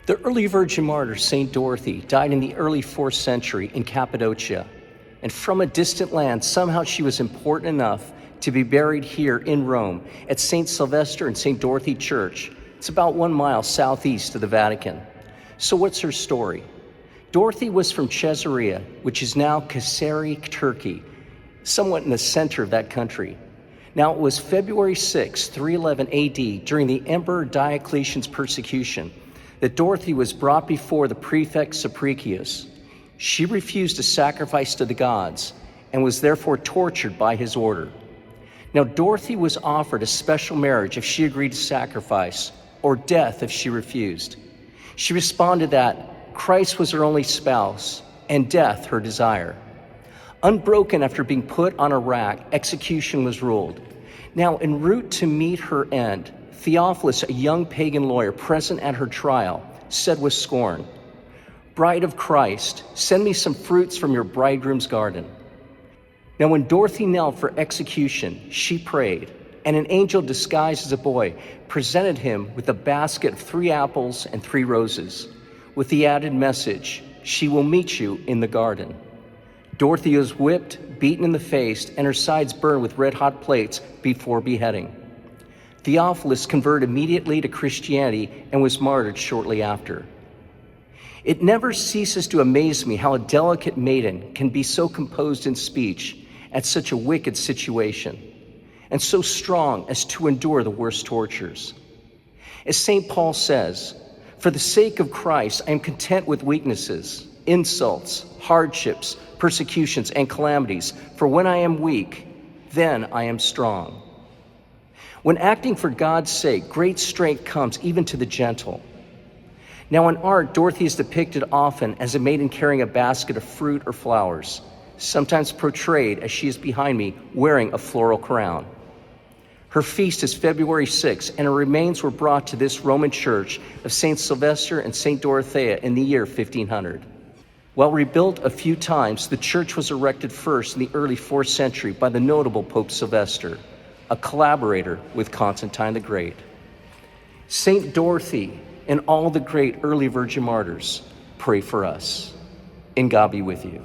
The early virgin martyr, St. Dorothy, died in the early 4th century in Cappadocia. And from a distant land, somehow she was important enough to be buried here in Rome at St. Sylvester and St. Dorothy Church. It's about 1 mile southeast of the Vatican. So what's her story? Dorothy was from Caesarea, which is now Kayseri, Turkey, somewhat in the center of that country. Now, it was February 6, 311 AD, during the Emperor Diocletian's persecution, that Dorothy was brought before the prefect Sapricius. She refused to sacrifice to the gods and was therefore tortured by his order. Now, Dorothy was offered a special marriage if she agreed to sacrifice, or death if she refused. She responded that Christ was her only spouse and death her desire. Unbroken after being put on a rack, execution was ruled. Now, en route to meet her end, Theophilus, a young pagan lawyer present at her trial, said with scorn, "Bride of Christ, send me some fruits from your bridegroom's garden." Now, when Dorothy knelt for execution, she prayed, and an angel disguised as a boy presented him with a basket of 3 apples and 3 roses, with the added message, "She will meet you in the garden." Dorothy was whipped, beaten in the face, and her sides burned with red-hot plates before beheading. Theophilus converted immediately to Christianity and was martyred shortly after. It never ceases to amaze me how a delicate maiden can be so composed in speech at such a wicked situation, and so strong as to endure the worst tortures. As St. Paul says, "For the sake of Christ, I am content with weaknesses, insults, hardships, persecutions, and calamities, for when I am weak, then I am strong." When acting for God's sake, great strength comes even to the gentle. Now, in art, Dorothy is depicted often as a maiden carrying a basket of fruit or flowers, sometimes portrayed as she is behind me wearing a floral crown. Her feast is February 6, and her remains were brought to this Roman church of St. Sylvester and St. Dorothea in the year 1500. While rebuilt a few times, the church was erected first in the early 4th century by the notable Pope Sylvester, a collaborator with Constantine the Great. St. Dorothy and all the great early virgin martyrs, pray for us. And God be with you.